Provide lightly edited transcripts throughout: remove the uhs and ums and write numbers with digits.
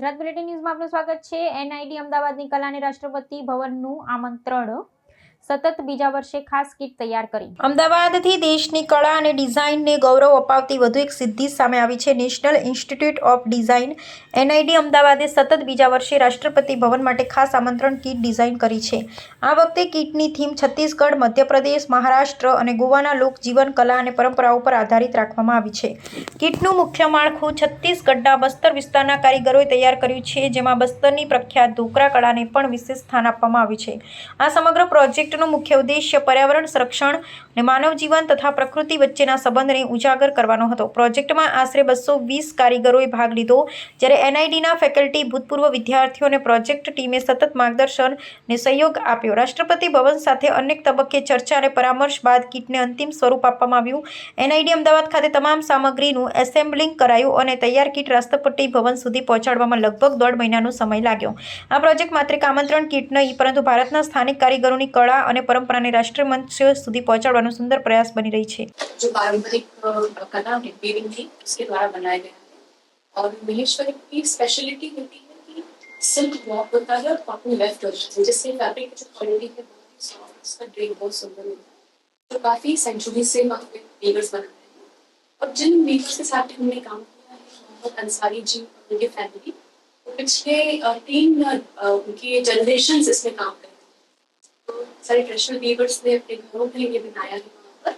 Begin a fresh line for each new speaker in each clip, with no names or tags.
Gujarat bulletin ન્યૂઝમાં આપનું સ્વાગત છે। એનઆઈડી અમદાવાદની કલાને રાષ્ટ્રપતિ ભવનનું આમંત્રણ। સતત બીજા વર્ષે ખાસ કીટ તૈયાર કરી। અમદાવાદથી દેશની કળા અને ડિઝાઇનને ગૌરવ અપાવતી વધુ એક સિદ્ધિ સામે આવી છે। National institute of design NID અમદાવાદે સતત બીજા વર્ષે રાષ્ટ્રપતિ ભવન માટે ખાસ આમંત્રણ કીટ ડિઝાઇન કરી છે। આ વખતે કીટની થીમ છત્તીસગઢ, મધ્યપ્રદેશ, મહારાષ્ટ્ર અને ગોવાના લોકજીવન, કલા અને પરંપરાઓ પર આધારિત રાખવામાં આવી છે। કીટનું મુખ્ય માળખું છત્તીસગઢના બસ્તર વિસ્તારના કારીગરોએ તૈયાર કર્યું છે, જેમાં બસ્તરની પ્રખ્યાત ઢોકરા કળાને પણ વિશેષ સ્થાન આપવામાં આવ્યું છે। આ સમગ્ર પ્રોજેક્ટનો મુખ્ય ઉદ્દેશ્ય પર્યાવરણ સંરક્ષણ અને માનવ જીવન તથા પ્રકૃતિ વચ્ચેના સંબંધને ઉજાગર કરવાનો હતો। પ્રોજેક્ટમાં આશરે 220 કારીગરોએ ભાગ લીધો, જ્યારે એનઆઈડીના ફેકલ્ટી, ભૂતપૂર્વ વિદ્યાર્થીઓ અને પ્રોજેક્ટ ટીમે સતત માર્ગદર્શન અને સહયોગ આપ્યો। રાષ્ટ્રપતિ ભવન સાથે અનેક તબક્કે ચર્ચા અને પરામર્શ બાદ કીટને અંતિમ સ્વરૂપ આપવામાં આવ્યું। એનઆઈડી અમદાવાદ ખાતે તમામ સામગ્રીનું એસેમ્બલિંગ કરાયું અને તૈયાર કીટ રાષ્ટ્રપતિ ભવન સુધી પહોંચાડવામાં લગભગ 1.5 મહિનાનો સમય લાગ્યો। આ પ્રોજેક્ટ માત્ર એક આમંત્રણ કીટ નહીં, પરંતુ ભારતના સ્થાનિક કારીગરોની કળા અને परंपरा ने राष्ट्रीय मंच સુધી પહોંચાડવાનો સુંદર પ્રયાસ બની રહી છે।
जो पारंपरिक कला है वीविंग की, उसके द्वारा बनाए गए हैं। और महेश्वरी की स्पेशलिटी होती है कि सिल्क वर्क होता है और कॉटन वेफ्ट होता है, जिससे फैब्रिक की जो क्वालिटी है बहुत ही सॉफ्ट, उसका ड्रेप बहुत सुंदर होता है, जो काफी सेंचुरी से वहाँ पे वीवर्स बनाते हैं। और जिन वीवर्स के साथ हमने काम किया है, मोहम्मद अंसारी जी और उनकी फैमिली, वो पिछले 3 उनकी जनरेशन इसमें काम कर, तो सारे ट्रेडिशनल वीवर्स ने अपने घरों के लिए बनाया है वहाँ पर।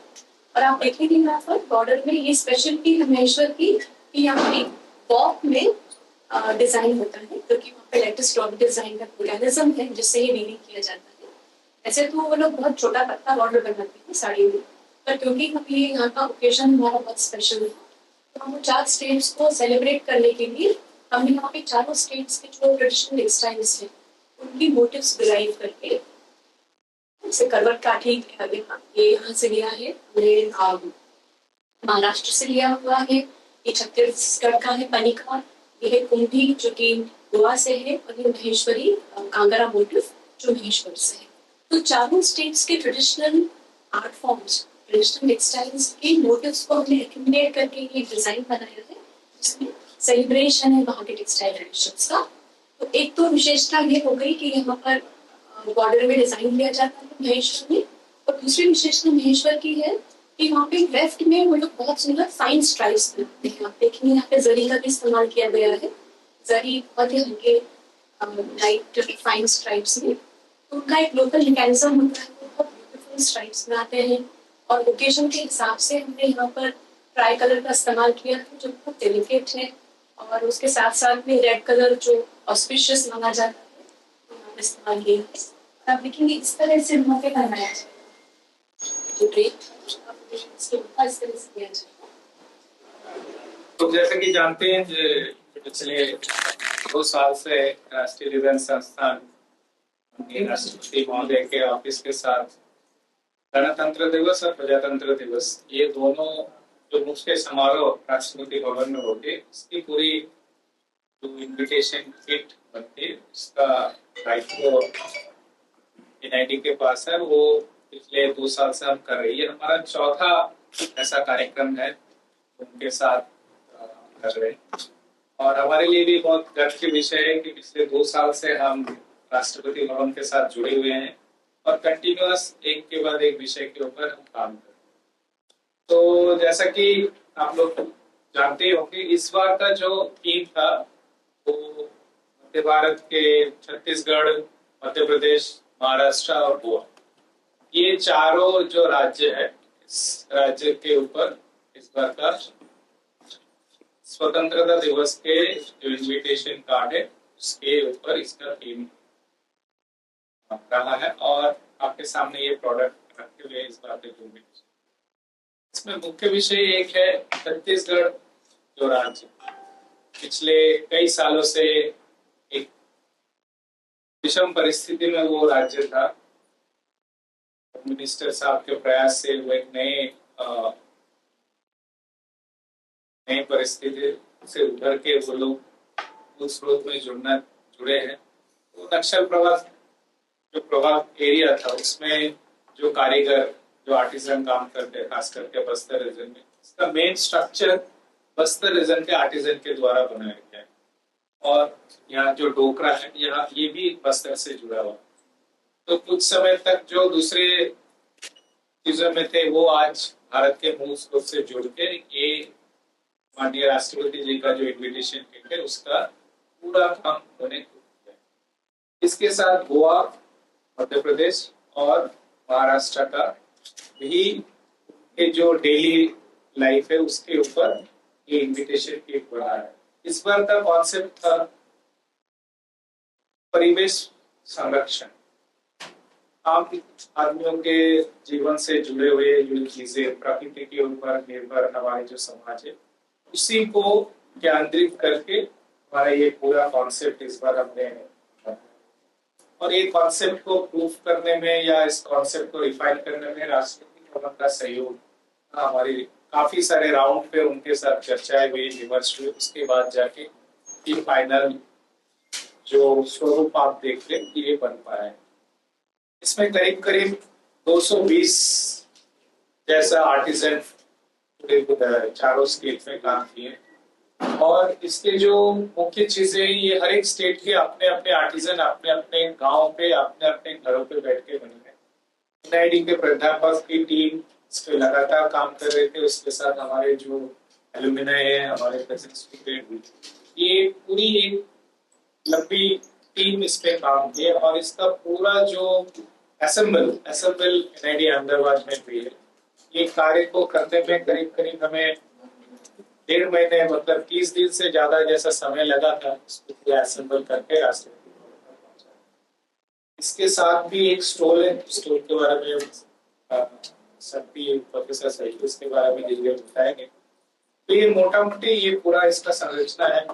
और आप देखेंगे यहाँ पर बॉर्डर में ये स्पेशलिटी है महेश्वर की कि यहाँ पे बॉक में डिजाइन होता है, क्योंकि वहाँ पे लेटेस्ट डॉट डिजाइन का रियलिज्म है, जिससे ये वीविंग किया जाता है। ऐसे तो वो लोग बहुत छोटा पत्ता बॉर्डर बनाते हैं साड़ी में, पर क्योंकि हमें यहाँ का ओकेजन हमारा बहुत स्पेशल है, तो हम 4 स्टेट्स को सेलिब्रेट करने के लिए हमने यहाँ पे चारों स्टेट्स के जो ट्रेडिशनल टेक्सटाइल्स हैं उनकी मोटिव्स डिराइव करके, जैसे करवट काठी ये यहाँ से लिया है, हमने महाराष्ट्र से लिया हुआ है, ये छत्तीसगढ़ का है पनिका, ये है कुंभी जो कि गोवा से है, और ये महेश्वरी कांगरा मोटिव जो महेश्वर से है। तो चारों स्टेट्स के traditional art forms, traditional textiles के मोटिव्स को हमने एक्यूमुलेट करके ये डिजाइन बनाया है, जिसमें सेलिब्रेशन है वहाँ के टेक्सटाइल ट्रेडिशंस का। तो एक तो विशेषता ये हो गई कि यहाँ पर बॉर्डर में डिजाइन किया जाता है महेश्वर में, और दूसरी विशेषता महेश्वर की है कि वहाँ पे वेफ्ट में वो लोग बहुत सुंदर फाइन स्ट्राइप्स बनाते हैं। आप देखेंगे यहाँ पे जरी का भी इस्तेमाल किया गया है, जरी बहुत ही हल्के लाइट फाइन स्ट्राइप्स में। तो उनका एक लोकल मैकेनिज्म होता है, वो बहुत ब्यूटीफुल स्ट्राइप्स बनाते हैं। और ओकेजन के हिसाब से हमने यहाँ पर ट्राई कलर का इस्तेमाल किया है, जो बहुत डेलिकेट है, और उसके साथ साथ में रेड कलर जो ऑस्पिशियस माना जाता है इस्तेमाल किया है। आप देखेंगे इस तरह से वहाँ पे बनाया जाए, तो इसके ऊपर इस तरह से किया जाए।
तो जैसे कि जानते हैं पिछले 2 साल से राष्ट्रीय डिजाइन संस्थान राष्ट्रपति महोदय के ऑफिस के साथ गणतंत्र दिवस और प्रजातंत्र दिवस, ये दोनों जो मुख्य समारोह राष्ट्रपति भवन में होते, इसकी पूरी जो इन्विटेशन किट बनती है, उसका दायित्व एनआईडी के पास है। वो पिछले 2 साल से हम कर रही है। हमारा 4था ऐसा कार्यक्रम है उनके साथ कर रहे हैं, और हमारे लिए भी बहुत गर्व की विषय है कि पिछले 2 साल से हम राष्ट्रपति भवन के साथ जुड़े हुए हैं और कंटिन्यूअस एक के बाद एक विषय के ऊपर हम काम कर रहे हैं। तो जैसा कि आप लोग जानते होंगे, इस बार का जो थीम था वो मध्य भारत के छत्तीसगढ़, मध्य प्रदेश, महाराष्ट्र और गोवा, ये चारों जो राज्य है, इस राज्य के ऊपर इस बार का स्वतंत्रता दिवस के जो इन्विटेशन कार्ड है उसके ऊपर इसका थीम रहा है। और आपके सामने ये प्रोडक्ट रखे हुए इस बार के इन्विटेशन। इसमें मुख्य विषय एक है छत्तीसगढ़ जो राज्य पिछले कई सालों से एक विषम परिस्थिति में वो राज्य था। मिनिस्टर साहब के प्रयास से वो एक नई परिस्थिति से उभर के वो लोग उस स्रोत में जुड़े हैं। तो नक्सल प्रभाव एरिया था, उसमें जो कारीगर, जो आर्टिजन काम करते हैं, खास करके बस्तर रीजन में, इसका मेन स्ट्रक्चर बस्तर रीजन के आर्टिजन के द्वारा बनाया गया है। और यहाँ जो डोकरा है यहाँ ये भी बस्तर से जुड़ा हुआ। तो कुछ समय तक जो दूसरे चीजों में थे वो आज भारत के मूल स्रोत से जुड़ के ये माननीय राष्ट्रपति जी का जो इन्विटेशन है उसका पूरा काम होने को है। इसके साथ गोवा, मध्य प्रदेश और महाराष्ट्र का भी ये जो डेली लाइफ है उसके ऊपर ये इन्विटेशन केक बना है। इस बार का कॉन्सेप्ट था परिवेश संरक्षण। आम आदमियों के जीवन से जुड़े हुए जो चीजें प्रकृति के ऊपर निर्भर हमारे जो समाज है उसी को केंद्रित करके हमारा ये पूरा कॉन्सेप्ट इस बार हमने, और ये कॉन्सेप्ट को प्रूफ करने में या इस कॉन्सेप्ट को रिफाइन करने में राष्ट्रपति भवन का सहयोग हमारी काफी सारे राउंड पे उनके साथ चर्चाएं हुई, विमर्श हुई, उसके बाद जाके ये फाइनल जो स्वरूप आप देख रहे हैं ये बन पाया है। इसमें करीब करीब 220 जैसा आर्टिजन चारों स्टेट में काम किए, और इसके जो मुख्य चीजें ये हर एक स्टेट के अपने अपने आर्टिजन अपने अपने गांव पे अपने अपने घरों पे बैठ के बने हैं। एनआईडी के प्राध्यापक की टीम इस पे लगातार काम कर रहे थे, उसके साथ हमारे जो एलुमिनाई है, हमारे प्रेजेंट स्टूडेंट, ये पूरी एक लंबी टीम इस पे काम की है। और इसका पूरा जो असेंबल एनआईडी अहमदाबाद में हुई है, ये कार्य को करने में करीब करीब हमें 1.5 महीने मतलब 30 दिन से ज्यादा जैसा समय लगा था इसको पूरा असेंबल करके राष्ट्रपति भवन तक पहुंचाने। इसके साथ भी एक स्टॉल है, स्टॉल के बारे में सभी प्रोफेसर सही इसके बारे में डिटेल बताएंगे। तो ये मोटा मोटी ये पूरा इसका संरचना है।